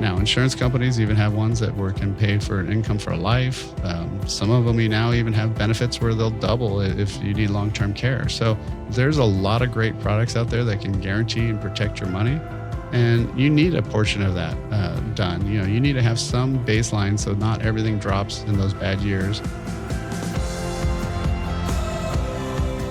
Now, insurance companies even have ones that can pay for an income for life. Some of them now even have benefits where they'll double it if you need long-term care. So there's a lot of great products out there that can guarantee and protect your money. And you need a portion of that done. You need to have some baseline so not everything drops in those bad years.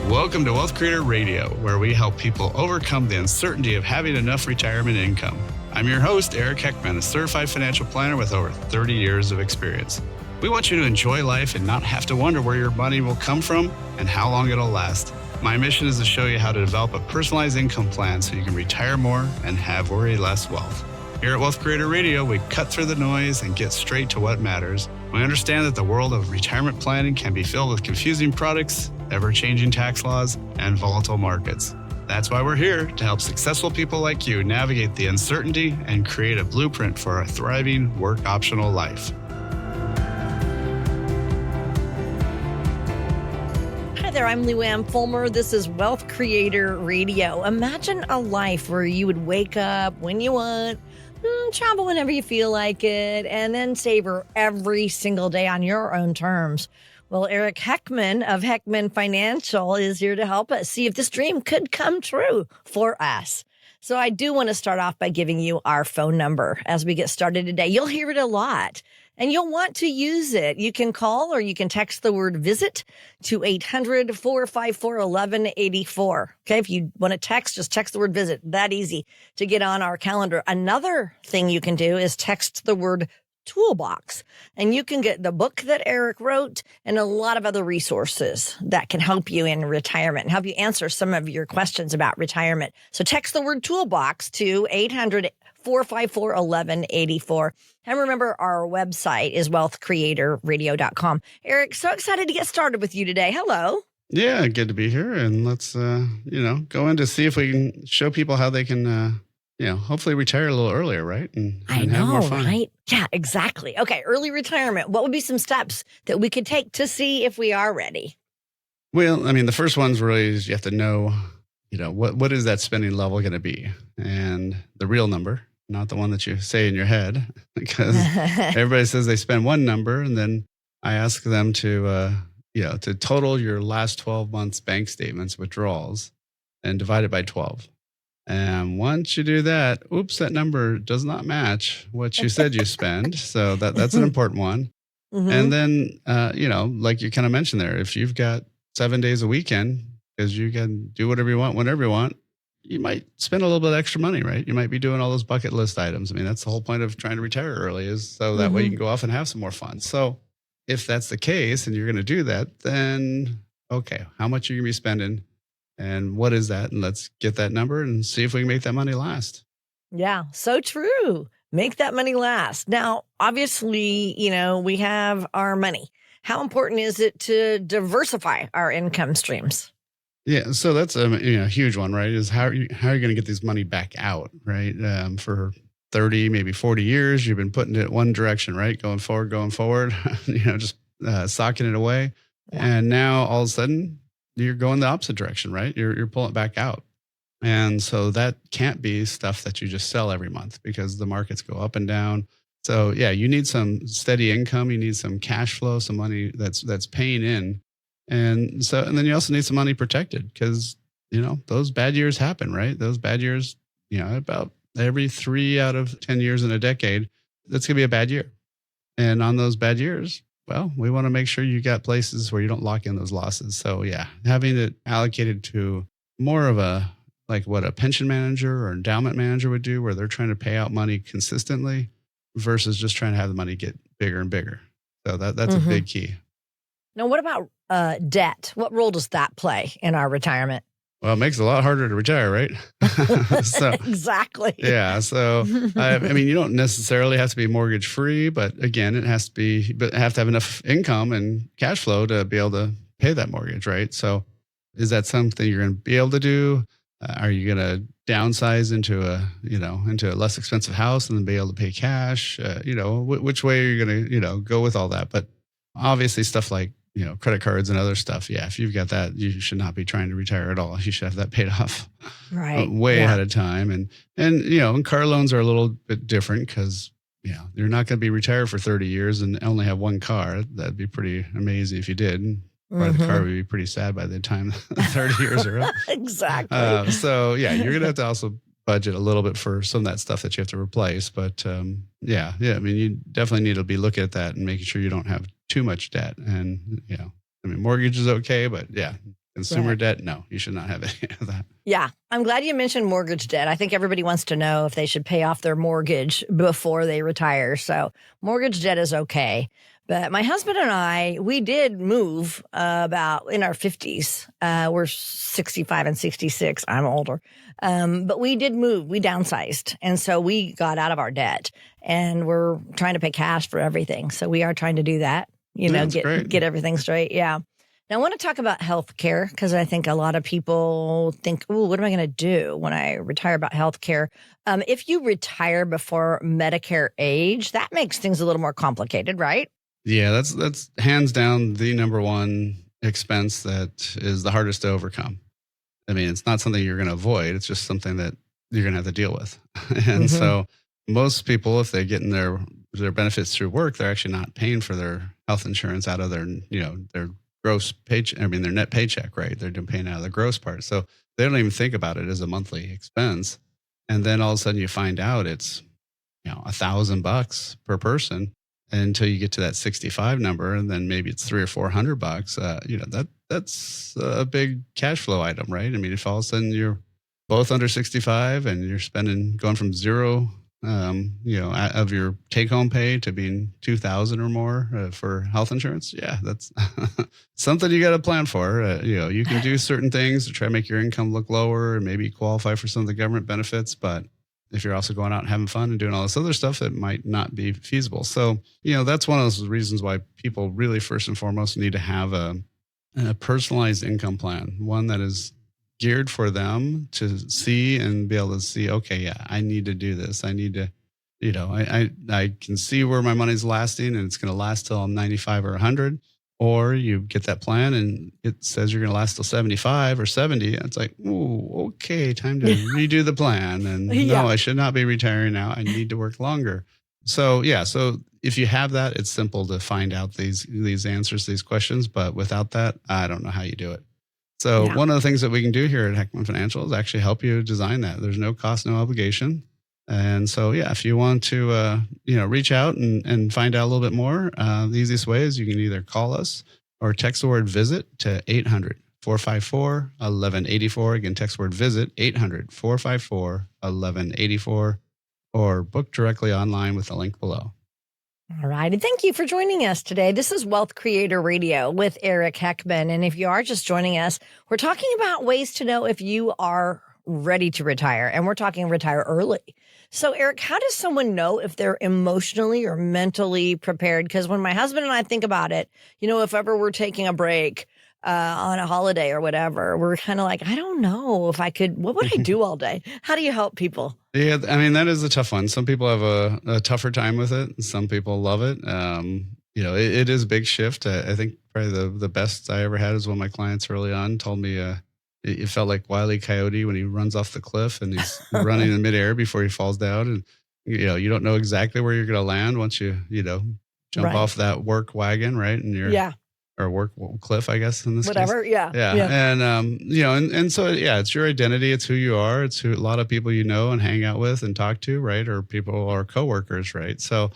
Welcome to Wealth Creator Radio, where we help people overcome the uncertainty of having enough retirement income. I'm your host, Eric Heckman, a certified financial planner with over 30 years of experience. We want you to enjoy life and not have to wonder where your money will come from and how long it'll last. My mission is to show you how to develop a personalized income plan so you can retire more and have worry less wealth. Here at Wealth Creator Radio, we cut through the noise and get straight to what matters. We understand that the world of retirement planning can be filled with confusing products, ever-changing tax laws, and volatile markets. That's why we're here to help successful people like you navigate the uncertainty and create a blueprint for a thriving, work-optional life. Hi there, I'm Luann Fulmer. This is Wealth Creator Radio. Imagine a life where you would wake up when you want, travel whenever you feel like it, and then savor every single day on your own terms. Well, Eric Heckman of Heckman Financial is here to help us see if this dream could come true for us. So I do want to start off by giving you our phone number as we get started today. You'll hear it a lot, and you'll want to use it. You can call or you can text the word VISIT to 800-454-1184. Okay, if you want to text, just text the word VISIT. That easy to get on our calendar. Another thing you can do is text the word Toolbox, and you can get the book that Eric wrote and a lot of other resources that can help you in retirement and help you answer some of your questions about retirement. So text the word Toolbox to 800-454-1184. And remember, our website is wealthcreatorradio.com. Eric, so excited to get started with you today. Hello. Yeah, good to be here. And let's, go in to see if we can show people how they can, hopefully retire a little earlier, right? And have more fun. Right? Yeah, exactly. Okay, early retirement. What would be some steps that we could take to see if we are ready? Well, the first one's really is you have to know, what is that spending level going to be? And the real number, not the one that you say in your head, because everybody says they spend one number, and then I ask them to total your last 12 months bank statements, withdrawals, and divide it by 12. And once you do that, that number does not match what you said you spend. So that's an important one. Mm-hmm. And then, like you kind of mentioned there, if you've got 7 days a weekend, because you can do whatever you want, whenever you want, you might spend a little bit extra money, right? You might be doing all those bucket list items. That's the whole point of trying to retire early, is so that way you can go off and have some more fun. So if that's the case and you're going to do that, then, okay, how much are you going to be spending? And what is that? And let's get that number and see if we can make that money last. Yeah, so true. Make that money last. Now, obviously, we have our money. How important is it to diversify our income streams? Yeah, so that's a huge one, right? Is how are you going to get this money back out, right? For 30, maybe 40 years, you've been putting it one direction, right? Going forward, just socking it away. Yeah. And now all of a sudden, you're going the opposite direction, right? You're pulling it back out. And so that can't be stuff that you just sell every month, because the markets go up and down. So yeah, you need some steady income. You need some cash flow, some money that's paying in. And then you also need some money protected, because, those bad years happen, right? Those bad years, about every 3 out of 10 years in a decade, that's going to be a bad year. And on those bad years, well, we want to make sure you got places where you don't lock in those losses. So yeah, having it allocated to more of what a pension manager or endowment manager would do, where they're trying to pay out money consistently versus just trying to have the money get bigger and bigger. So that's a big key. Now, what about debt? What role does that play in our retirement? Well, it makes it a lot harder to retire, right? So, exactly. Yeah. So, you don't necessarily have to be mortgage free, but again, have to have enough income and cash flow to be able to pay that mortgage, right? So is that something you're going to be able to do? Are you going to downsize into a less expensive house and then be able to pay cash? Which way are you going to, go with all that? But obviously stuff like, credit cards and other stuff. Yeah. If you've got that, you should not be trying to retire at all. You should have that paid off right way ahead of time. And car loans are a little bit different because you're not going to be retired for 30 years and only have one car. That'd be pretty amazing if you did. Probably the car would be pretty sad by the time 30 years are up. Exactly. So yeah, you're going to have to also budget a little bit for some of that stuff that you have to replace. But yeah. I mean, you definitely need to be looking at that and making sure you don't have too much debt. And, I mean, mortgage is okay, but yeah, consumer debt, no, you should not have any of that. Yeah. I'm glad you mentioned mortgage debt. I think everybody wants to know if they should pay off their mortgage before they retire. So mortgage debt is okay. But my husband and I, we did move about in our 50s. We're 65 and 66. I'm older. But we did move. We downsized. And so we got out of our debt. And we're trying to pay cash for everything. So we are trying to do that, get everything straight. Yeah. Now, I want to talk about healthcare because I think a lot of people think, "Ooh, what am I going to do when I retire?" About healthcare. If you retire before Medicare age, that makes things a little more complicated, right? Yeah, that's hands down the number one expense that is the hardest to overcome. I mean, it's not something you're going to avoid. It's just something that you're going to have to deal with. And so most people, if they get in their benefits through work, they're actually not paying for their health insurance out of their gross paycheck. I mean, their net paycheck, right? They're paying out of the gross part. So they don't even think about it as a monthly expense. And then all of a sudden you find out it's, $1,000 per person until you get to that 65 number. And then maybe it's $300 or $400. That's a big cash flow item, right? I mean, if all of a sudden you're both under 65 and you're going from zero, of your take-home pay to being 2,000 or more for health insurance, yeah, that's something you got to plan for. You can do certain things to try to make your income look lower and maybe qualify for some of the government benefits, but if you're also going out and having fun and doing all this other stuff, it might not be feasible. So, that's one of those reasons why people really first and foremost need to have a personalized income plan, one that is geared for them to see and be able to see, okay, yeah, I need to do this. I need to, I can see where my money's lasting and it's going to last till I'm 95 or 100. Or you get that plan and it says you're going to last till 75 or 70. And it's like, ooh, okay, time to redo the plan. And no, I should not be retiring now. I need to work longer. So, so if you have that, it's simple to find out these answers to these questions. But without that, I don't know how you do it. So one of the things that we can do here at Heckman Financial is actually help you design that. There's no cost, no obligation. And so, if you want to, reach out and find out a little bit more, the easiest way is you can either call us or text the word visit to 800-454-1184. Again, text the word visit 800-454-1184 or book directly online with the link below. All right. And thank you for joining us today. This is Wealth Creator Radio with Eric Heckman. And if you are just joining us, we're talking about ways to know if you are ready to retire. And we're talking retire early. So, Eric, how does someone know if they're emotionally or mentally prepared? Because when my husband and I think about it, if ever we're taking a break on a holiday or whatever, we're kind of like, I don't know if I could, what would I do all day? How do you help people? Yeah, I mean, that is a tough one. Some people have a tougher time with it. Some people love it. It is a big shift. I think probably the best I ever had is one of my clients early on told me it felt like Wile E. Coyote when he runs off the cliff and he's running in midair before he falls down. And, you don't know exactly where you're going to land once you jump off that work wagon, right? And or work cliff, I guess, in this case. Yeah. And, and so, it's your identity. It's who you are. It's who a lot of people and hang out with and talk to, right? Or people or coworkers, right? So,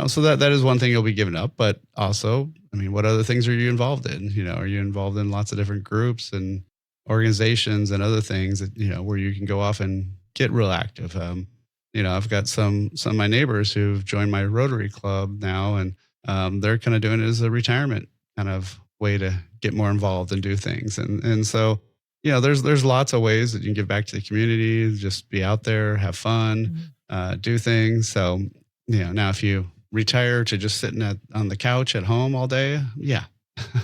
so that is one thing you'll be giving up. But also, I mean, what other things are you involved in? Are you involved in lots of different groups and organizations and other things that, where you can go off and get real active? I've got some of my neighbors who've joined my Rotary Club now, and they're kind of doing it as a retirement kind of way to get more involved and do things. And so, there's lots of ways that you can give back to the community, just be out there, have fun, do things. So, now if you retire to just sitting on the couch at home all day,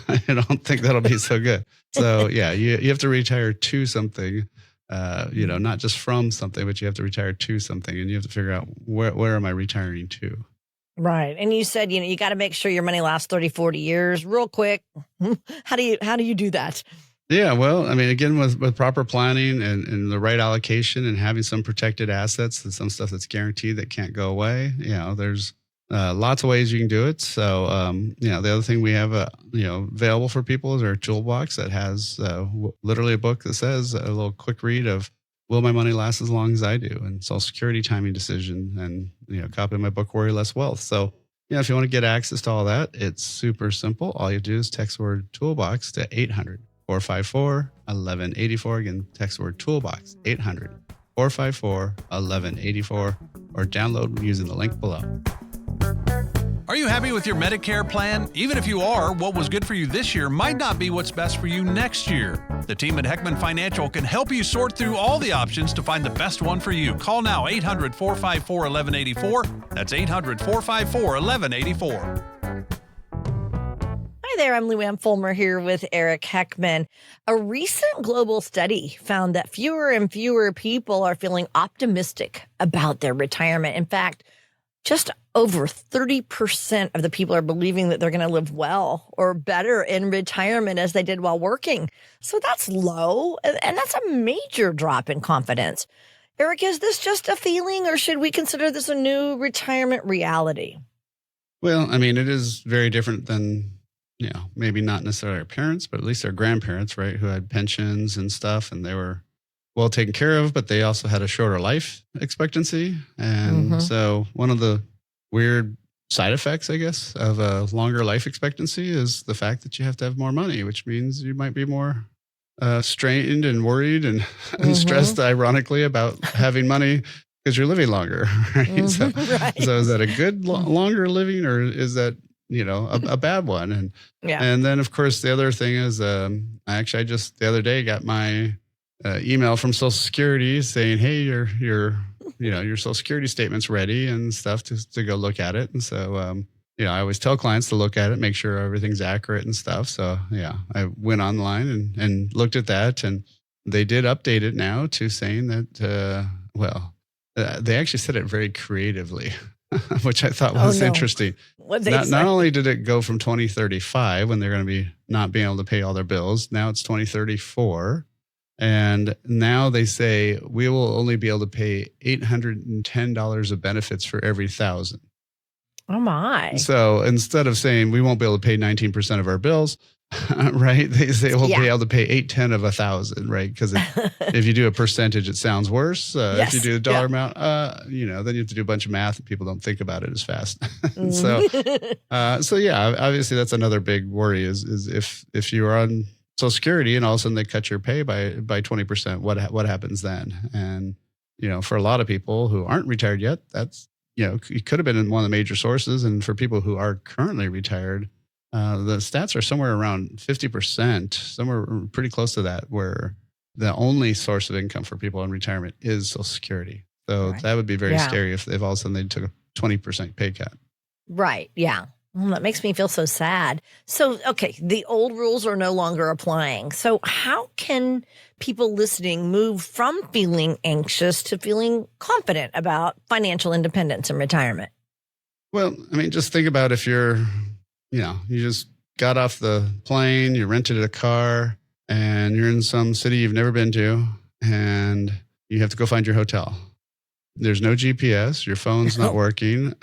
I don't think that'll be so good. So you have to retire to something, not just from something, but you have to retire to something, and you have to figure out where am I retiring to? Right. And you said, you got to make sure your money lasts 30, 40 years real quick. How do you do that? Yeah, well, I mean, again, with proper planning and the right allocation and having some protected assets and some stuff that's guaranteed that can't go away, there's lots of ways you can do it. So, the other thing we have, available for people is our toolbox that has literally a book that says a little quick read of "Will my money last as long as I do?" and Social Security timing decision, and copy of my book "Worry Less Wealth." So, if you want to get access to all that, it's super simple. All you do is text the word toolbox to 800-454-1184. Again, text the word toolbox, 800-454-1184, or download using the link below. Are you happy with your Medicare plan? Even if you are, what was good for you this year might not be what's best for you next year. The team at Heckman Financial can help you sort through all the options to find the best one for you. Call now, 800-454-1184. That's 800-454-1184. Hi there, I'm Luann Fulmer here with Eric Heckman. A recent global study found that fewer and fewer people are feeling optimistic about their retirement. In fact, just over 30% of the people are believing that they're going to live well or better in retirement as they did while working. So that's low, and that's a major drop in confidence. Eric, is this just a feeling, or should we consider this a new retirement reality? Well, I mean, it is very different than, maybe not necessarily our parents, but at least our grandparents, right, who had pensions and stuff, and they were well taken care of, but they also had a shorter life expectancy. And so one of the weird side effects, I guess, of a longer life expectancy is the fact that you have to have more money, which means you might be more strained and worried and stressed, ironically, about having money because you're living longer. Right? So is that a good longer living, or is that, a bad one? And then, of course, the other thing is, I just the other day got my email from Social Security saying, "Hey, your Social Security statement's ready and stuff to go look at it." And so, I always tell clients to look at it, make sure everything's accurate and stuff. So, I went online and looked at that, and they did update it now to saying that, they actually said it very creatively, which I thought was interesting. Not only did it go from 2035 when they're going to be not being able to pay all their bills, now it's 2034. And now they say we will only be able to pay $810 of benefits for every 1,000. Oh my! So instead of saying we won't be able to pay 19% of our bills, right? They say we'll be able to pay 810 of 1,000, right? Because if you do a percentage, it sounds worse. If you do the dollar amount, then you have to do a bunch of math, and people don't think about it as fast. So obviously that's another big worry is if you are on Social Security and all of a sudden they cut your pay by 20%, what happens then? And, for a lot of people who aren't retired yet, that's, it could have been one of the major sources. And for people who are currently retired, the stats are somewhere around 50%, somewhere pretty close to that, where the only source of income for people in retirement is Social Security. So that would be very scary if all of a sudden they took a 20% pay cut. Right. Yeah. Well, that makes me feel so sad. So, okay, the old rules are no longer applying. So how can people listening move from feeling anxious to feeling confident about financial independence and retirement? Well, I mean, just think about if you're, you just got off the plane, you rented a car, and you're in some city you've never been to, and you have to go find your hotel. There's no GPS, your phone's not working.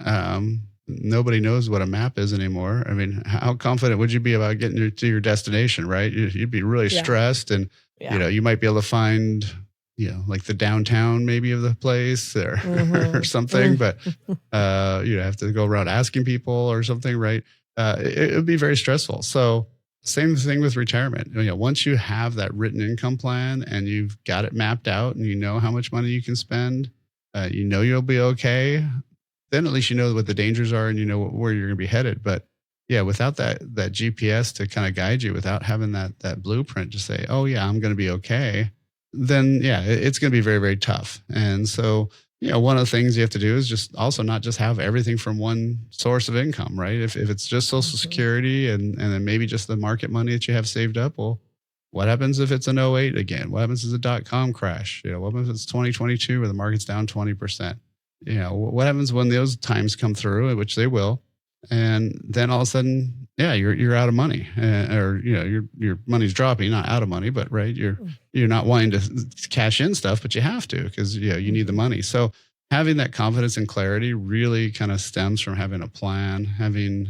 Nobody knows what a map is anymore. I mean, how confident would you be about getting to your destination, right? You'd be really stressed, and, you might be able to find, like the downtown maybe of the place or something, but you have to go around asking people or something, right? It would be very stressful. So same thing with retirement. Once you have that written income plan and you've got it mapped out and you know how much money you can spend, you'll be okay. Then at least you know what the dangers are and you know where you're going to be headed. But without that GPS to kind of guide you, without having that blueprint to say, oh yeah, I'm going to be okay, then it's going to be very, very tough. And so, one of the things you have to do is just also not just have everything from one source of income, right? If it's just Social Security and then maybe just the market money that you have saved up, well, what happens if it's an '08 again? What happens if it's a .com crash? What happens if it's 2022 where the market's down 20%? What happens when those times come through, which they will, and then all of a sudden, yeah, you're out of money, or your money's dropping, not out of money, but right, you're not wanting to cash in stuff, but you have to because you need the money. So having that confidence and clarity really kind of stems from having a plan, having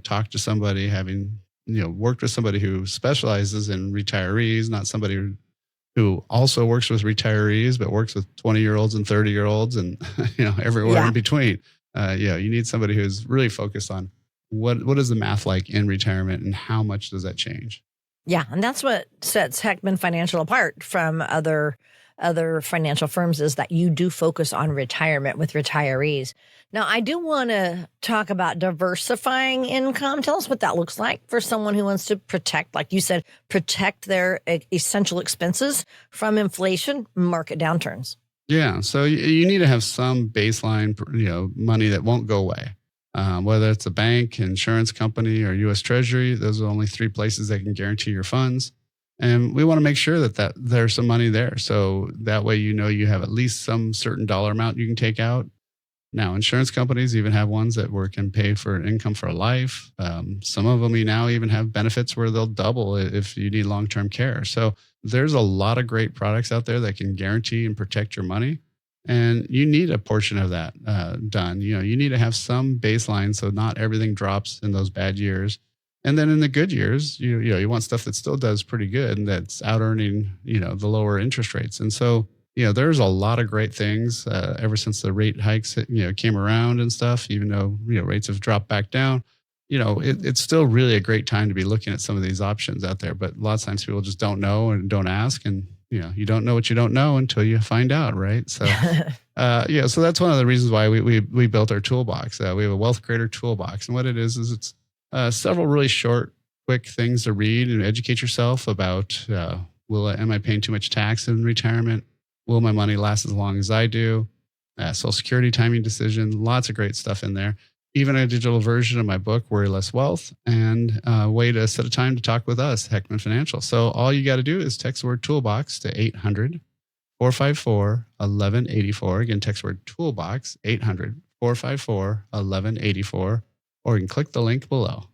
talked to somebody, having worked with somebody who specializes in retirees, not somebody who also works with retirees, but works with 20-year-olds and 30-year-olds and everywhere in between. You need somebody who's really focused on what is the math like in retirement and how much does that change? Yeah, and that's what sets Heckman Financial apart from other financial firms, is that you do focus on retirement with retirees. Now, I do want to talk about diversifying income. Tell us what that looks like for someone who wants to protect, like you said, protect their essential expenses from inflation, market downturns. Yeah, so you need to have some baseline, money that won't go away. Whether it's a bank, insurance company, or U.S. Treasury, those are only three places that can guarantee your funds. And we want to make sure that there's some money there. So that way, you have at least some certain dollar amount you can take out. Now, insurance companies even have ones that can pay for an income for life. Some of them now even have benefits where they'll double if you need long-term care. So there's a lot of great products out there that can guarantee and protect your money. And you need a portion of that done. You need to have some baseline so not everything drops in those bad years. And then in the good years, you want stuff that still does pretty good and that's out earning, the lower interest rates. And so, there's a lot of great things ever since the rate hikes, came around and stuff, even though, rates have dropped back down. It's still really a great time to be looking at some of these options out there. But a lot of times people just don't know and don't ask. And, you don't know what you don't know until you find out, right? So, so that's one of the reasons why we built our toolbox. We have a Wealth Creator Toolbox. And what it is it's several really short, quick things to read and educate yourself about, am I paying too much tax in retirement? Will my money last as long as I do? Social Security timing decision, lots of great stuff in there. Even a digital version of my book, Worry Less Wealth, and a way to set a time to talk with us, Heckman Financial. So all you got to do is text the word toolbox to 800-454-1184. Again, text the word toolbox, 800-454-1184, or you can click the link below.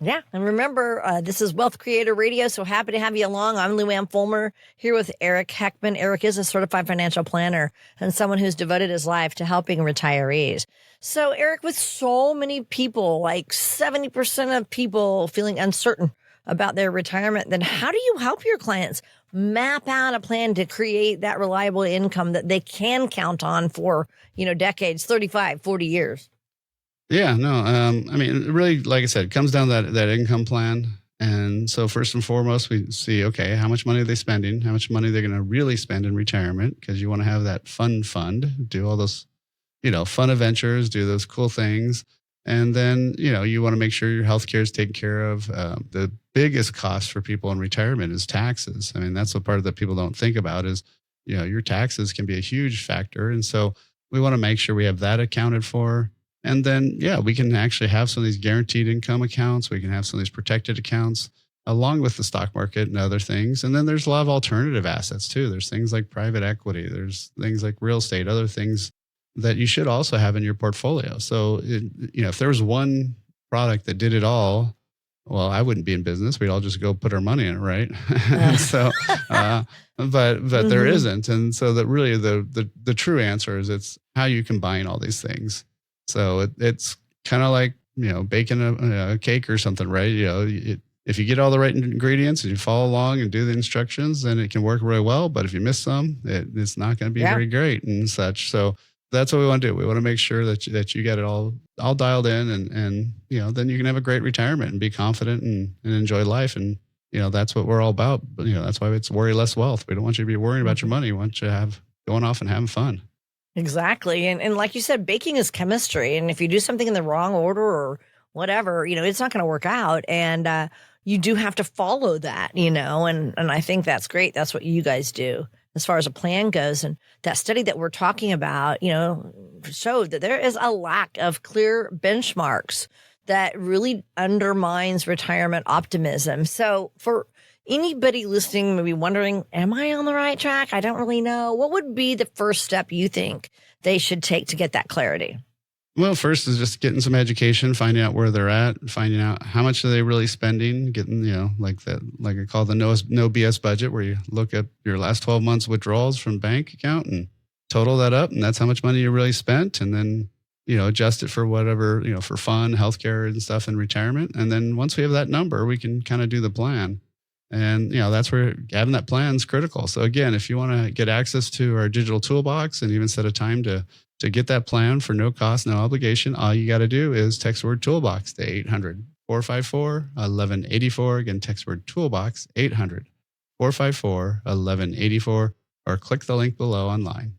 Yeah. And remember, this is Wealth Creator Radio. So happy to have you along. I'm Luann Fulmer here with Eric Heckman. Eric is a certified financial planner and someone who's devoted his life to helping retirees. So Eric, with so many people, like 70% of people feeling uncertain about their retirement, then how do you help your clients map out a plan to create that reliable income that they can count on for, decades, 35, 40 years? Yeah, no, really, like I said, it comes down to that income plan. And so first and foremost, we see, okay, how much money are they spending? How much money they're going to really spend in retirement? Because you want to have that fund, do all those, fun adventures, do those cool things. And then, you want to make sure your healthcare is taken care of. The biggest cost for people in retirement is taxes. I mean, that's the part that people don't think about is, your taxes can be a huge factor. And so we want to make sure we have that accounted for. And then, we can actually have some of these guaranteed income accounts. We can have some of these protected accounts along with the stock market and other things. And then there's a lot of alternative assets too. There's things like private equity. There's things like real estate, other things that you should also have in your portfolio. So, if there was one product that did it all, well, I wouldn't be in business. We'd all just go put our money in it, right? So, but there isn't. And so that really the true answer is it's how you combine all these things. So it's kind of like, baking a cake or something, right? If you get all the right ingredients and you follow along and do the instructions, then it can work really well. But if you miss some, it's not going to be very great and such. So that's what we want to do. We want to make sure that you get it all dialed in and then you can have a great retirement and be confident and enjoy life. And, that's what we're all about. But, that's why it's Worry Less Wealth. We don't want you to be worrying about your money. We want you to have going off and having fun. Exactly. And like you said, baking is chemistry. And if you do something in the wrong order or whatever, it's not going to work out. And you do have to follow that, and I think that's great. That's what you guys do as far as a plan goes. And that study that we're talking about, showed that there is a lack of clear benchmarks that really undermines retirement optimism. So for anybody listening maybe wondering, am I on the right track? I don't really know. What would be the first step you think they should take to get that clarity? Well, first is just getting some education, finding out where they're at, finding out how much are they really spending, getting, like that, like I call the no BS budget, where you look at your last 12 months withdrawals from bank account and total that up. And that's how much money you really spent. And then, adjust it for whatever, for fun, healthcare and stuff in retirement. And then once we have that number, we can kind of do the plan. And, that's where having that plan is critical. So again, if you want to get access to our digital toolbox and even set a time to get that plan for no cost, no obligation, all you got to do is text word toolbox to 800-454-1184. Again, text word toolbox, 800-454-1184, or click the link below online.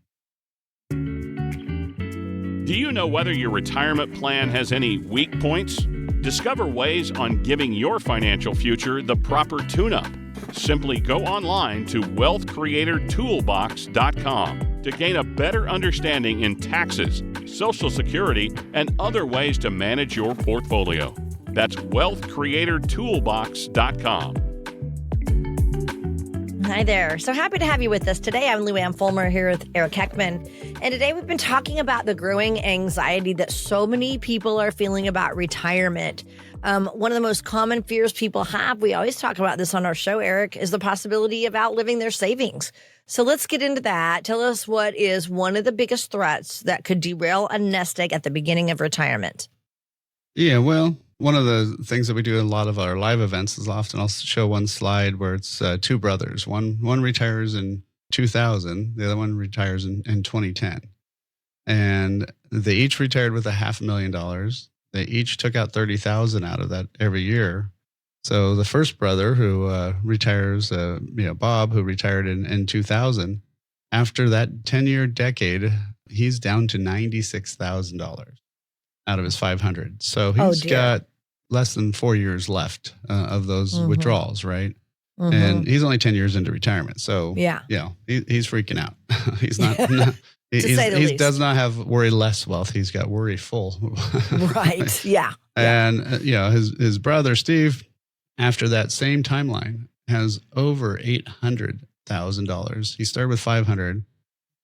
Do you know whether your retirement plan has any weak points? Discover ways on giving your financial future the proper tune-up. Simply go online to wealthcreatortoolbox.com to gain a better understanding in taxes, Social Security, and other ways to manage your portfolio. That's wealthcreatortoolbox.com. Hi there. So happy to have you with us today. I'm Lou Ann Fulmer here with Eric Heckman. And today we've been talking about the growing anxiety that so many people are feeling about retirement. One of the most common fears people have, we always talk about this on our show, Eric, is the possibility of outliving their savings. So let's get into that. Tell us what is one of the biggest threats that could derail a nest egg at the beginning of retirement. Yeah, well, one of the things that we do in a lot of our live events is often I'll show one slide where it's two brothers. One retires in 2000, the other one retires in 2010. And they each retired with $500,000. They each took out $30,000 out of that every year. So the first brother who retires, Bob, who retired in 2000, after that 10-year decade, he's down to $96,000 out of his 500. So he's got less than 4 years left of those withdrawals, right? Mm-hmm. And he's only 10 years into retirement. So he's freaking out. He's not he does not have worry less wealth. He's got worry full. Right. Yeah. And his brother Steve, after that same timeline, has over $800,000. He started with 500,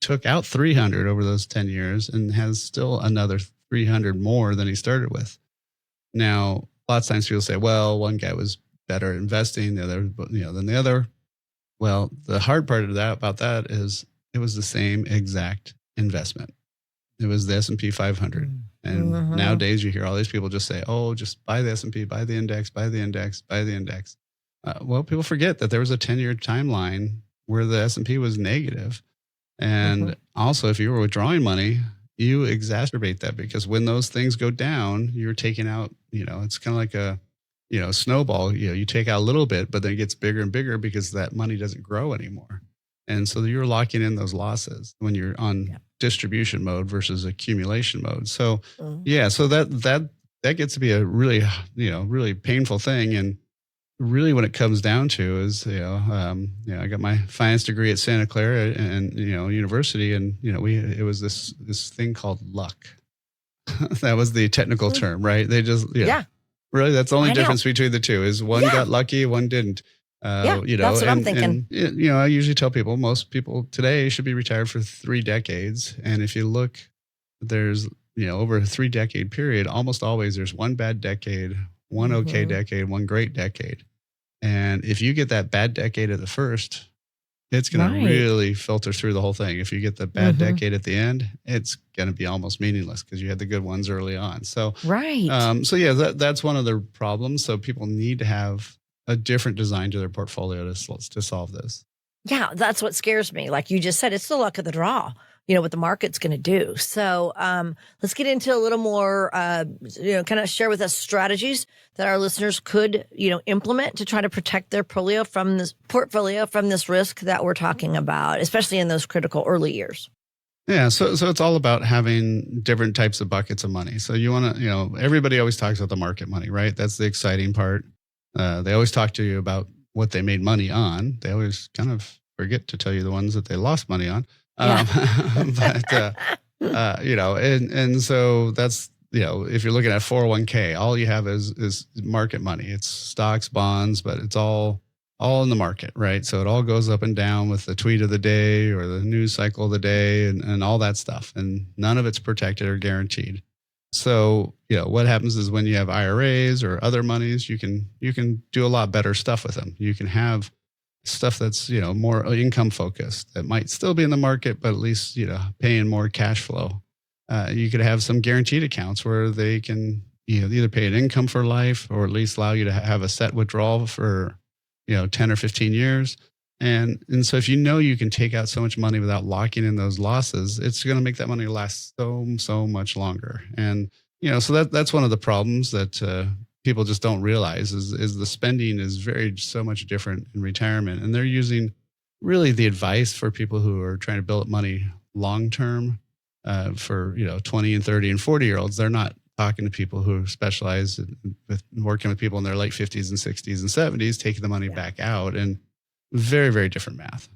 took out 300 over those 10 years, and has still another 300 more than he started with. Now, lots of times people say, well, one guy was better at investing, the other, than the other. Well, the hard part of that about that is it was the same exact investment. It was the S&P 500. And nowadays you hear all these people just say, oh, just buy the S&P, buy the index, buy the index, buy the index. Well, people forget that there was a 10-year timeline where the S&P was negative. And also, if you were withdrawing money, you exacerbate that, because when those things go down, you're taking out, it's kind of like a, snowball. You take out a little bit, but then it gets bigger and bigger because that money doesn't grow anymore. And so you're locking in those losses when you're on distribution mode versus accumulation mode. So, so that gets to be a really, really painful thing. And really what it comes down to is, I got my finance degree at Santa Clara and, university. And, it was this thing called luck. That was the technical term, right? They just, really, that's the only difference between the two is one got lucky, one didn't. That's what I'm thinking. And, I usually tell people, most people today should be retired for 3 decades. And if you look, there's, over a 3-decade period, almost always there's one bad decade, one okay decade, one great decade. And if you get that bad decade at the first, it's going to really filter through the whole thing. If you get the bad decade at the end, it's going to be almost meaningless because you had the good ones early on. So, that's one of the problems. So people need to have a different design to their portfolio to solve this. Yeah, that's what scares me. Like you just said, it's the luck of the draw, what the market's going to do. So let's get into a little more, kind of share with us strategies that our listeners could, implement to try to protect their portfolio from this risk that we're talking about, especially in those critical early years. Yeah. So it's all about having different types of buckets of money. So you want to, everybody always talks about the market money, right? That's the exciting part. They always talk to you about what they made money on. They always kind of forget to tell you the ones that they lost money on. And so that's, if you're looking at 401k, all you have is market money. It's stocks, bonds, but it's all in the market, right? So it all goes up and down with the tweet of the day or the news cycle of the day and all that stuff. And none of it's protected or guaranteed. So, what happens is when you have IRAs or other monies, you can do a lot better stuff with them. You can have stuff that's, more income focused that might still be in the market, but at least, paying more cash flow. You could have some guaranteed accounts where they can, either pay an income for life or at least allow you to have a set withdrawal for, 10 or 15 years. And so if you can take out so much money without locking in those losses, it's going to make that money last so much longer. And, so that's one of the problems that people just don't realize is the spending is so much different in retirement. And they're using really the advice for people who are trying to build up money long-term for, 20 and 30 and 40-year-olds. They're not talking to people who specialize with working with people in their late 50s and 60s and 70s, taking the money back out, and very, very different math.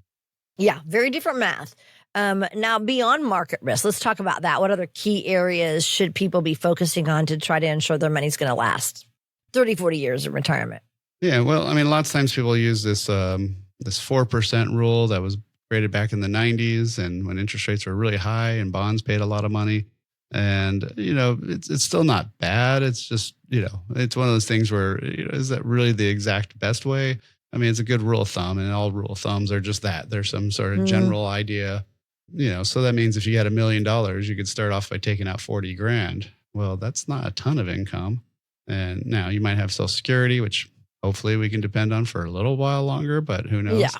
Yeah, very different math. Now, beyond market risk, let's talk about that. What other key areas should people be focusing on to try to ensure their money's going to last 30, 40 years of retirement? Yeah, well, lots of times people use this 4% rule that was created back in the 90s, and when interest rates were really high and bonds paid a lot of money. And, it's still not bad. It's just, it's one of those things where, is that really the exact best way? It's a good rule of thumb, and all rule of thumbs are just that. There's some sort of general idea, so that means if you had $1 million, you could start off by taking out 40 grand. Well, that's not a ton of income. And now you might have Social Security, which hopefully we can depend on for a little while longer, but who knows? Yeah.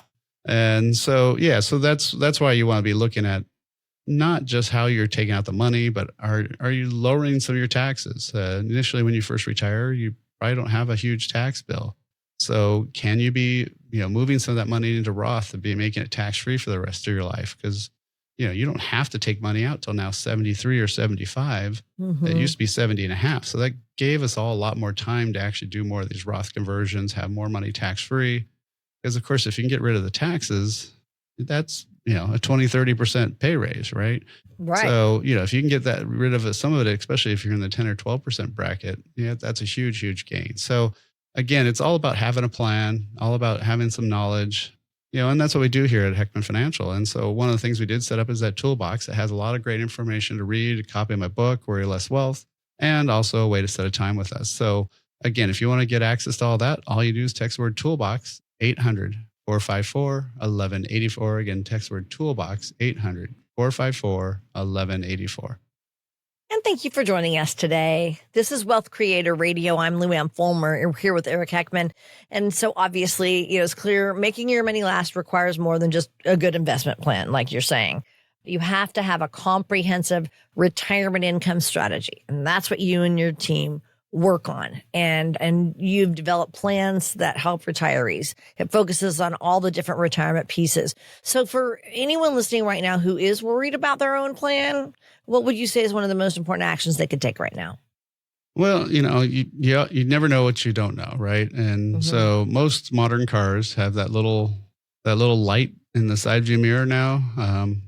And so, so that's why you want to be looking at not just how you're taking out the money, but are you lowering some of your taxes? Initially, when you first retire, you probably don't have a huge tax bill. So can you be, moving some of that money into Roth and be making it tax-free for the rest of your life? Because, you don't have to take money out till now 73 or 75. It used to be 70 and a half. So that gave us all a lot more time to actually do more of these Roth conversions, have more money tax-free. Because of course, if you can get rid of the taxes, that's, a 20, 30% pay raise, right? Right. So, if you can get rid of some of it, especially if you're in the 10 or 12% bracket, that's a huge, huge gain. So again, it's all about having a plan, all about having some knowledge, and that's what we do here at Heckman Financial. And so one of the things we did set up is that toolbox that has a lot of great information to read, a copy of my book, Worry Less Wealth, and also a way to set a time with us. So again, if you want to get access to all that, all you do is text the word toolbox, 800-454-1184. Again, text the word toolbox, 800-454-1184. And thank you for joining us today. This is Wealth Creator Radio. I'm Luann Fulmer. We're here with Eric Heckman. And so obviously, it's clear making your money last requires more than just a good investment plan, like you're saying. You have to have a comprehensive retirement income strategy. And that's what you and your team work on. And you've developed plans that help retirees. It focuses on all the different retirement pieces. So for anyone listening right now who is worried about their own plan, what would you say is one of the most important actions they could take right now? Well, you never know what you don't know, right? And so most modern cars have that little light in the side view mirror now, and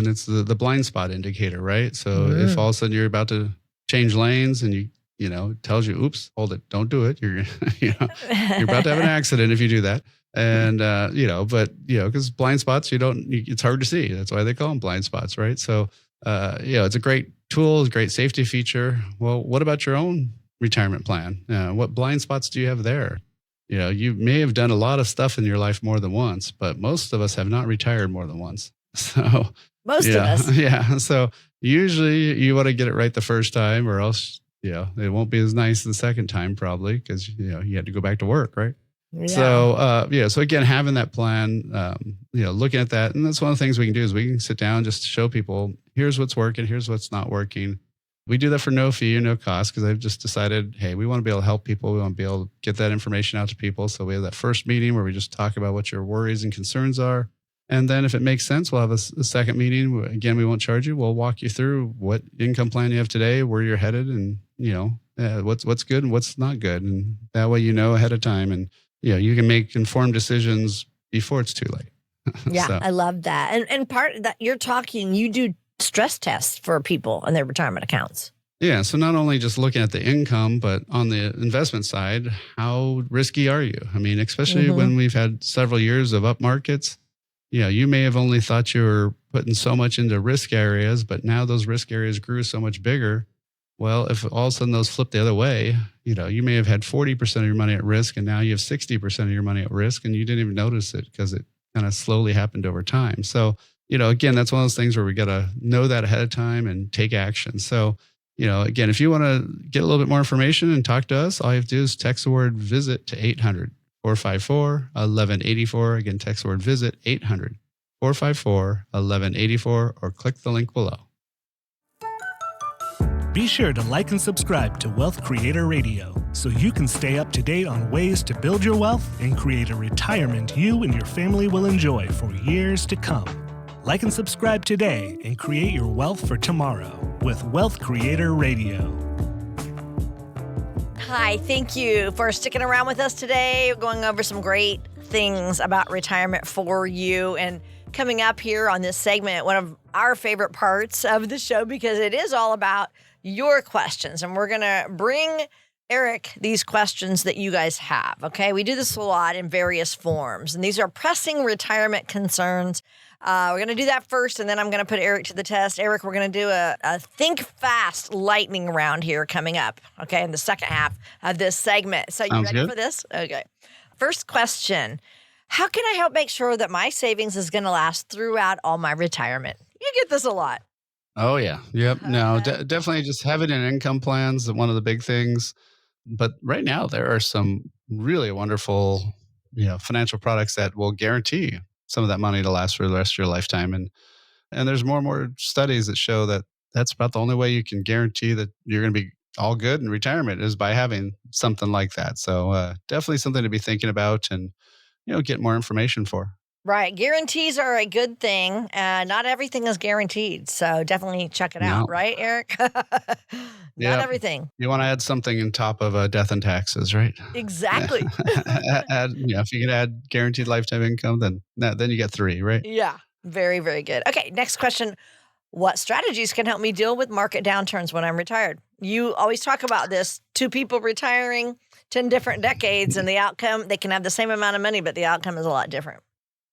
it's the blind spot indicator, right? So if all of a sudden you're about to change lanes and it tells you, oops, hold it, don't do it. You're about to have an accident if you do that. And, because blind spots, it's hard to see. That's why they call them blind spots, right? So, it's a great tool, a great safety feature. Well, what about your own retirement plan? What blind spots do you have there? You may have done a lot of stuff in your life more than once, but most of us have not retired more than once. So most of us. Yeah. So usually you want to get it right the first time, or else, it won't be as nice the second time probably because, you had to go back to work, right? Yeah. So, so again, having that plan, looking at that, and that's one of the things we can do is we can sit down just to show people, here's what's working, here's what's not working. We do that for no fee or no cost because I've just decided, hey, we want to be able to help people. We want to be able to get that information out to people. So we have that first meeting where we just talk about what your worries and concerns are. And then if it makes sense, we'll have a second meeting. Again, we won't charge you. We'll walk you through what income plan you have today, where you're headed, and, what's good and what's not good. And that way, ahead of time. And, you can make informed decisions before it's too late. Yeah, so. I love that. And part of that, you do stress tests for people and their retirement accounts. Yeah. So not only just looking at the income, but on the investment side, how risky are you? Especially when we've had several years of up markets, you may have only thought you were putting so much into risk areas, but now those risk areas grew so much bigger. Well, if all of a sudden those flip the other way, you may have had 40% of your money at risk and now you have 60% of your money at risk and you didn't even notice it because it kind of slowly happened over time. So, again, that's one of those things where we got to know that ahead of time and take action. So, again, if you want to get a little bit more information and talk to us, all you have to do is text the word visit to 800-454-1184. Again, text the word visit 800-454-1184 or click the link below. Be sure to like and subscribe to Wealth Creator Radio so you can stay up to date on ways to build your wealth and create a retirement you and your family will enjoy for years to come. Like and subscribe today and create your wealth for tomorrow with Wealth Creator Radio. Hi, thank you for sticking around with us today. We're going over some great things about retirement for you. And coming up here on this segment, one of our favorite parts of the show, because it is all about your questions. And we're going to bring Eric these questions that you guys have. Okay. We do this a lot in various forms, and these are pressing retirement concerns. We're going to do that first, and then I'm going to put Eric to the test. Eric, we're going to do a think fast lightning round here coming up, okay, in the second half of this segment. So you Sounds ready good. for this? Okay. First question. How can I help make sure that my savings is going to last throughout all my retirement? You get this a lot. Oh, yeah. Yep. No, definitely just having an income plan is one of the big things. But right now, there are some really wonderful, financial products that will guarantee some of that money to last for the rest of your lifetime. And there's more and more studies that show that that's about the only way you can guarantee that you're going to be all good in retirement is by having something like that. So definitely something to be thinking about and, get more information for. Right. Guarantees are a good thing. Not everything is guaranteed. So definitely check it out. No. Right, Eric? Not Yep. everything. You want to add something on top of death and taxes, right? Exactly. If you can add guaranteed lifetime income, then you get 3, right? Yeah. Very, very good. Okay. Next question. What strategies can help me deal with market downturns when I'm retired? You always talk about this. 2 people retiring 10 different decades, and the outcome, they can have the same amount of money, but the outcome is a lot different.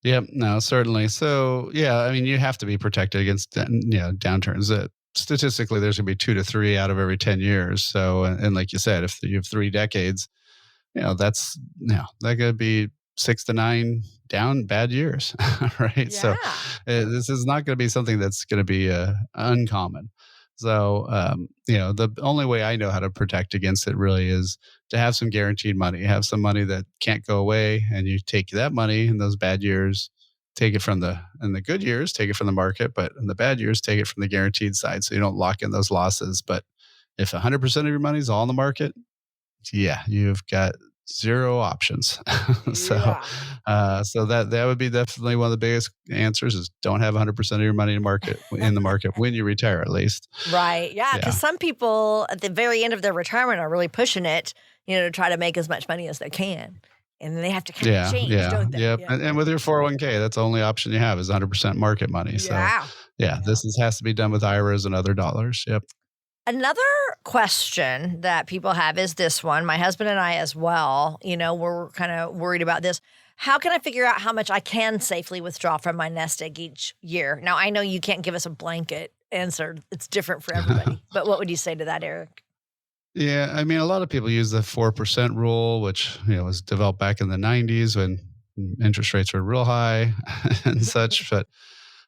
Yep. No, certainly. So, you have to be protected against, downturns. Statistically, there's going to be 2 to 3 out of every 10 years. So, and like you said, if you have 3 decades, that's, that could be 6 to 9 down bad years, right? So this is not going to be something that's going to be uncommon. So, the only way I know how to protect against it really is to have some guaranteed money, have some money that can't go away, and you take that money in those bad years, take it in the good years, take it from the market, but in the bad years, take it from the guaranteed side. So you don't lock in those losses. But if 100% of your money is all in the market, you've got 0 options. So that would be definitely one of the biggest answers is don't have 100% of your money in the market when you retire, at least. Right. Yeah. Because some people at the very end of their retirement are really pushing it, to try to make as much money as they can. And then they have to kind of change, don't they? Yep. And with your 401k, that's the only option you have is 100% market money. So this has to be done with IRAs and other dollars. Yep. Another question that people have is this one. My husband and I as well, we're kind of worried about this. How can I figure out how much I can safely withdraw from my nest egg each year? Now, I know you can't give us a blanket answer. It's different for everybody. But what would you say to that, Eric? Yeah, I mean, a lot of people use the 4% rule, which was developed back in the 90s when interest rates were real high and such. But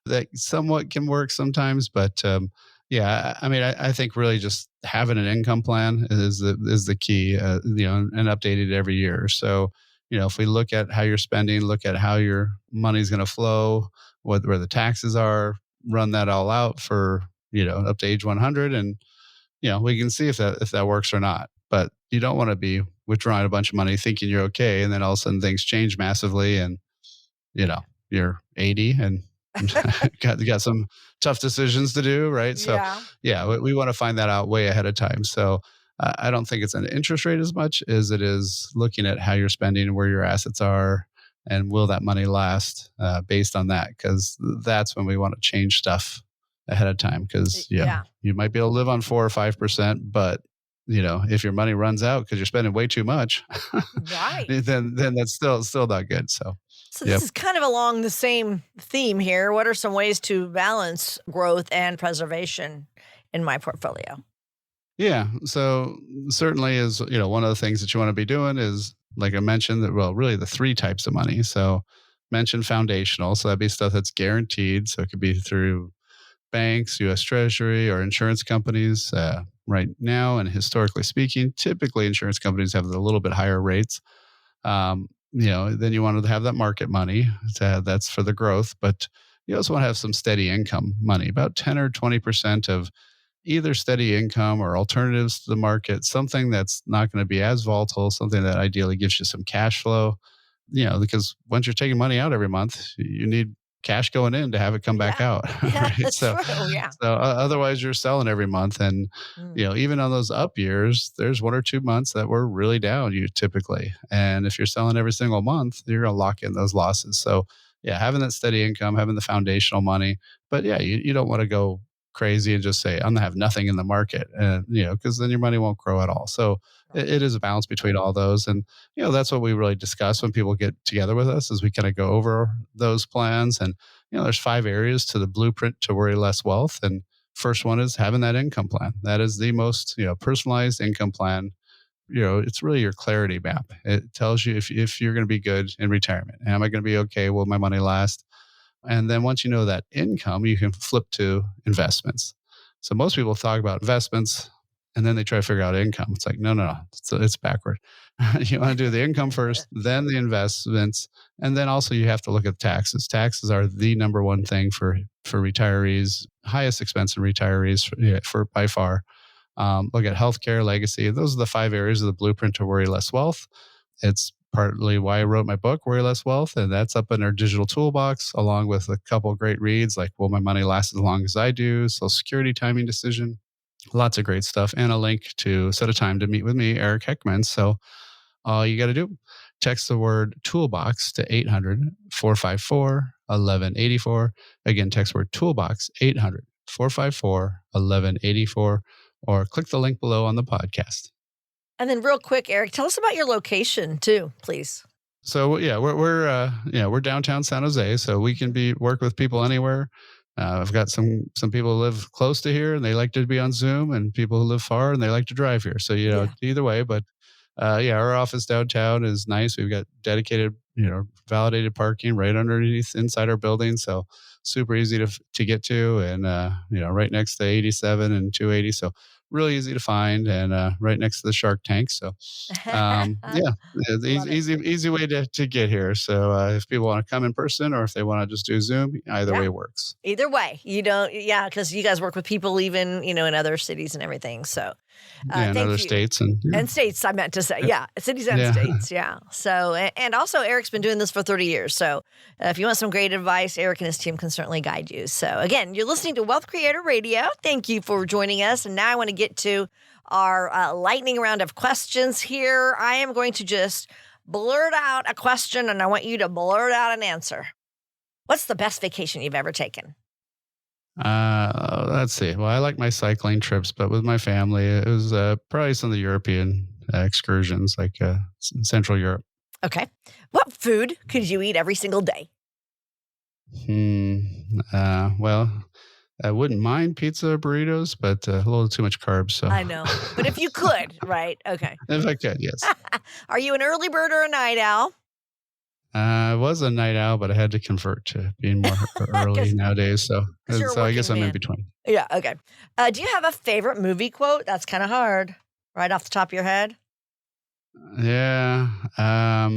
that somewhat can work sometimes. But I think really just having an income plan is the key. And updated every year. So if we look at how you're spending, look at how your money's going to flow, where the taxes are, run that all out for up to age 100 and. We can see if that works or not. But you don't want to be withdrawing a bunch of money thinking you're okay, and then all of a sudden things change massively, and you're 80 and got some tough decisions to do, right? So we want to find that out way ahead of time. So I don't think it's an interest rate as much as it is looking at how you're spending and where your assets are, and will that money last based on that? Because that's when we want to change stuff ahead of time, because you might be able to live on 4 or 5%, but if your money runs out because you're spending way too much, right, then that's still not good. So this is kind of along the same theme here. What are some ways to balance growth and preservation in my portfolio? Yeah. So certainly is, one of the things that you want to be doing is, like I mentioned, that, well, really the three types of money. So mention foundational. So that'd be stuff that's guaranteed. So it could be through banks, US Treasury, or insurance companies. Right now, and historically speaking, typically insurance companies have a little bit higher rates. Then you want to have that market money. That's for the growth, but you also want to have some steady income money, about 10 or 20% of either steady income or alternatives to the market, something that's not going to be as volatile, something that ideally gives you some cash flow, because once you're taking money out every month, you need cash going in to have it come back Yeah. out. Yeah, Right. that's true. Yeah. So otherwise you're selling every month. And, Mm. even on those up years, there's 1 or 2 months that were really down, you typically. And if you're selling every single month, you're going to lock in those losses. So yeah, having that steady income, having the foundational money, but yeah, you don't want to go crazy and just say, I'm going to have nothing in the market. And, because then your money won't grow at all. So it is a balance between all those. And, that's what we really discuss when people get together with us, is we kind of go over those plans. And, there's 5 areas to the blueprint to worry less wealth. And first one is having that income plan. That is the most, personalized income plan. It's really your clarity map. It tells you if you're going to be good in retirement. Am I going to be okay? Will my money last? And then once you know that income, you can flip to investments. So most people talk about investments and then they try to figure out income. It's like, no. It's backward. You want to do the income first, then the investments. And then also you have to look at taxes. Taxes are the number one thing for retirees, highest expense in retirees for by far. Look at healthcare, legacy. Those are the 5 areas of the blueprint to worry less wealth. It's partly why I wrote my book, Worry Less Wealth, and that's up in our digital toolbox, along with a couple of great reads like Will My Money Last as Long as I Do, Social Security Timing Decision, lots of great stuff, and a link to set a time to meet with me, Eric Heckman. So all you got to do, text the word toolbox to 800-454-1184. Again, text word toolbox, 800-454-1184, or click the link below on the podcast. And then real quick, Eric, tell us about your location too, please. So yeah, we're downtown San Jose, so we can work with people anywhere. I've got some people who live close to here and they like to be on Zoom, and people who live far and they like to drive here. So either way, but our office downtown is nice. We've got dedicated, validated parking right underneath inside our building, so super easy to get to, and right next to 87 and 280. So really easy to find, and right next to the Shark Tank. So easy way to get here. So if people want to come in person or if they want to just do Zoom, either way works. Either way, because you guys work with people even, in other cities and everything. So in other states and states, I meant to say, cities and states. Yeah. So, and also Eric's been doing this for 30 years. So if you want some great advice, Eric and his team can certainly guide you. So again, you're listening to Wealth Creator Radio. Thank you for joining us. And now I want to get to our lightning round of questions here. I am going to just blurt out a question and I want you to blurt out an answer. What's the best vacation you've ever taken? Let's see. Well, I like my cycling trips, but with my family, it was probably some of the European excursions, like Central Europe. Okay. What food could you eat every single day? Well, I wouldn't mind pizza or burritos, but a little too much carbs. So I know. But if you could, right? Okay. If I could, yes. Are you an early bird or a night owl? I was a night owl, but I had to convert to being more early nowadays. So I guess I'm in between. Yeah. Okay. Do you have a favorite movie quote? That's kind of hard, right off the top of your head. Yeah. I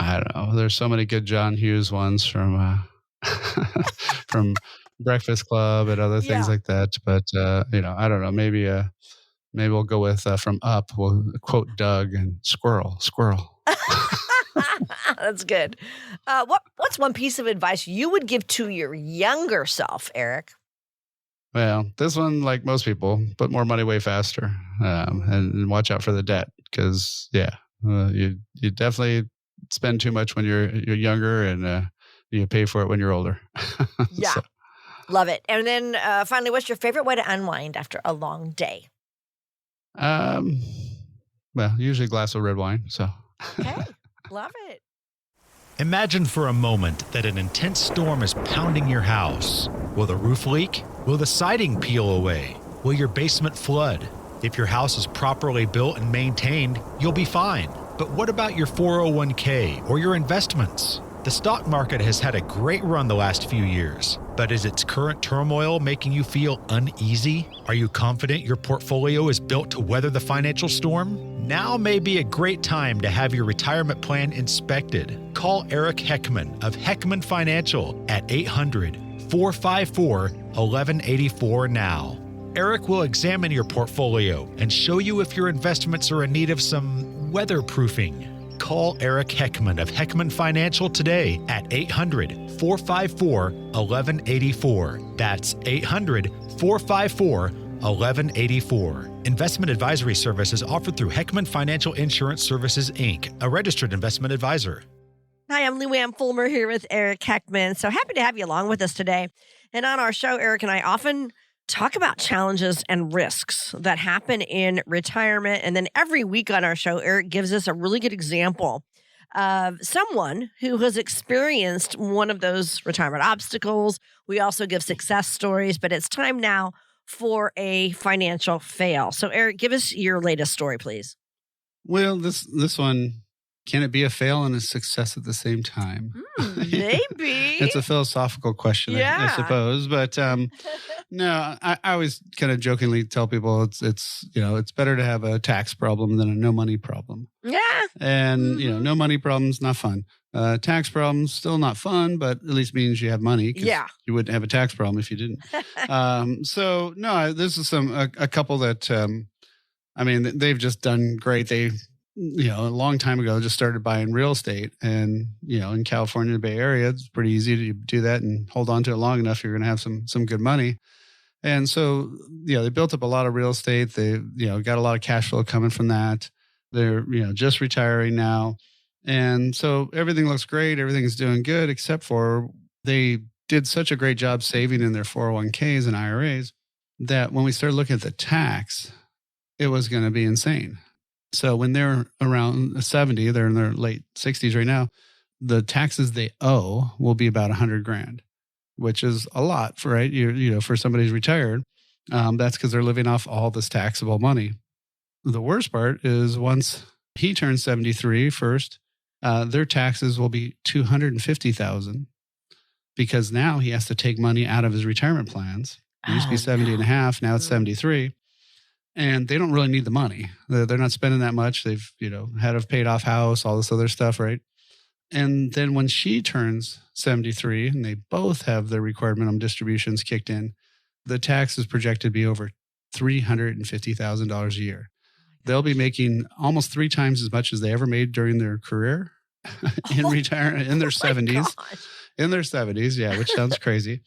don't know. There's so many good John Hughes ones from from Breakfast Club and other things like that. But I don't know. Maybe we'll go with from Up. We'll quote Doug and Squirrel. That's good. What's one piece of advice you would give to your younger self, Eric? Well, this one, like most people, put more money way faster, and watch out for the debt, because you definitely spend too much when you're younger, and you pay for it when you're older. Yeah, love it. And then finally, what's your favorite way to unwind after a long day? Well, usually a glass of red wine. So. Okay. Love it. Imagine for a moment that an intense storm is pounding your house. Will the roof leak? Will the siding peel away? Will your basement flood? If your house is properly built and maintained, you'll be fine. But what about your 401k or your investments? The stock market has had a great run the last few years, but is its current turmoil making you feel uneasy? Are you confident your portfolio is built to weather the financial storm? Now may be a great time to have your retirement plan inspected. Call Eric Heckman of Heckman Financial at 800-454-1184 now. Eric will examine your portfolio and show you if your investments are in need of some weatherproofing. Call Eric Heckman of Heckman Financial today at 800-454-1184. That's 800-454-1184. Investment advisory services offered through Heckman Financial Insurance Services, Inc., a registered investment advisor. Hi, I'm Luann Fulmer here with Eric Heckman. So happy to have you along with us today. And on our show, Eric and I often talk about challenges and risks that happen in retirement. And then every week on our show, Eric gives us a really good example of someone who has experienced one of those retirement obstacles. We also give success stories, but it's time now for a financial fail. So Eric, give us your latest story, please. Well, this one, can it be a fail and a success at the same time? Maybe. It's a philosophical question, I suppose. But no, I always kind of jokingly tell people it's better to have a tax problem than a no money problem. Yeah. And, no money problems, not fun. Tax problems, still not fun, but at least means you have money. Yeah. You wouldn't have a tax problem if you didn't. So, no, this is a couple that, they've just done great. They, a long time ago, just started buying real estate. And, in California, the Bay Area, it's pretty easy to do that and hold on to it long enough. You're going to have some good money. And so, they built up a lot of real estate. They, got a lot of cash flow coming from that. They're, just retiring now. And so everything looks great. Everything's doing good, except for they did such a great job saving in their 401ks and IRAs that when we started looking at the tax, it was going to be insane. So when they're around 70, they're in their late 60s right now, the taxes they owe will be about $100,000, which is a lot for, right? For somebody who's retired. That's because they're living off all this taxable money. The worst part is once he turns 73 first, their taxes will be $250,000 because now he has to take money out of his retirement plans. It used to be 70 and a half. Now it's 73. And they don't really need the money. They're not spending that much. They've, had a paid off house, all this other stuff, right? And then when she turns 73 and they both have their required minimum distributions kicked in, the tax is projected to be over $350,000 a year. They'll be making almost 3 times as much as they ever made during their career in retirement in their 70s. In their 70s, yeah, which sounds crazy.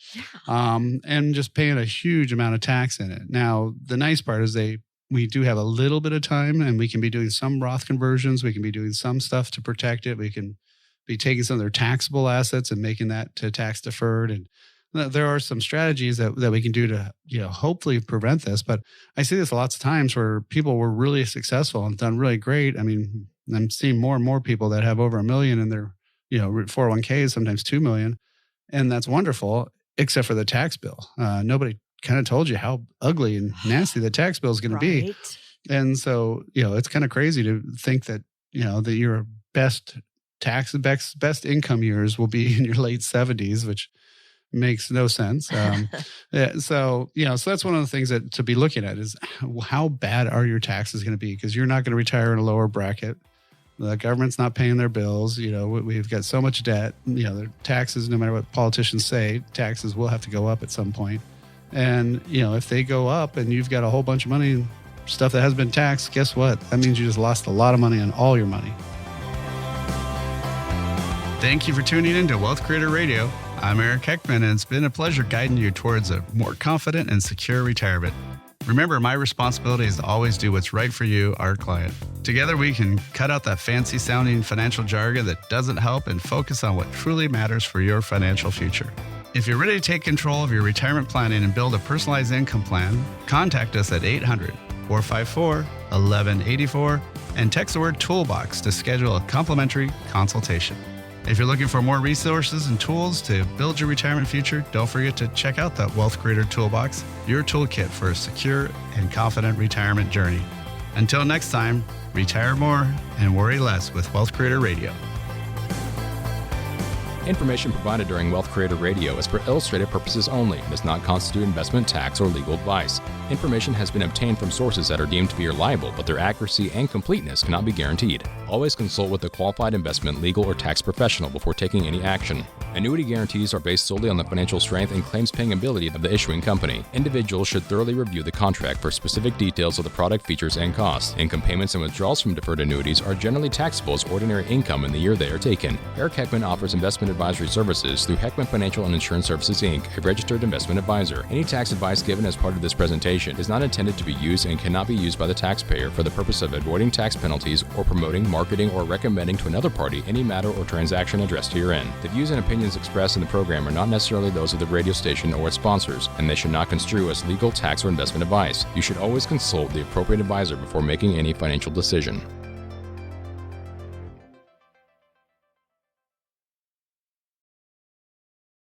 And just paying a huge amount of tax in it. Now, the nice part is we do have a little bit of time and we can be doing some Roth conversions. We can be doing some stuff to protect it. We can be taking some of their taxable assets and making that to tax deferred. And there are some strategies that we can do to, hopefully prevent this. But I see this lots of times where people were really successful and done really great. I mean, I'm seeing more and more people that have over $1 million in their 401ks, sometimes 2 million. And that's wonderful, except for the tax bill. Nobody kind of told you how ugly and nasty the tax bill is going to be. And so, it's kind of crazy to think that, that your best income years will be in your late 70s, which makes no sense. So that's one of the things that to be looking at is how bad are your taxes going to be? Because you're not going to retire in a lower bracket. The government's not paying their bills. We've got so much debt. Their taxes, no matter what politicians say, taxes will have to go up at some point. And, if they go up and you've got a whole bunch of money and stuff that has been taxed, guess what? That means you just lost a lot of money on all your money. Thank you for tuning in to Wealth Creator Radio. I'm Eric Heckman, and it's been a pleasure guiding you towards a more confident and secure retirement. Remember, my responsibility is to always do what's right for you, our client. Together, we can cut out that fancy-sounding financial jargon that doesn't help and focus on what truly matters for your financial future. If you're ready to take control of your retirement planning and build a personalized income plan, contact us at 800-454-1184 and text the word Toolbox to schedule a complimentary consultation. If you're looking for more resources and tools to build your retirement future, don't forget to check out the Wealth Creator Toolbox, your toolkit for a secure and confident retirement journey. Until next time, retire more and worry less with Wealth Creator Radio. Information provided during Wealth Creator Radio is for illustrative purposes only and does not constitute investment, tax, or legal advice. Information has been obtained from sources that are deemed to be reliable, but their accuracy and completeness cannot be guaranteed. Always consult with a qualified investment, legal, or tax professional before taking any action. Annuity guarantees are based solely on the financial strength and claims-paying ability of the issuing company. Individuals should thoroughly review the contract for specific details of the product features and costs. Income payments and withdrawals from deferred annuities are generally taxable as ordinary income in the year they are taken. Eric Heckman offers investment advisory services through Heckman Financial and Insurance Services, Inc., a registered investment advisor. Any tax advice given as part of this presentation is not intended to be used and cannot be used by the taxpayer for the purpose of avoiding tax penalties or promoting, marketing, or recommending to another party any matter or transaction addressed herein. The views and opinions expressed in the program are not necessarily those of the radio station or its sponsors, and they should not construe as legal, tax, or investment advice. You should always consult the appropriate advisor before making any financial decision.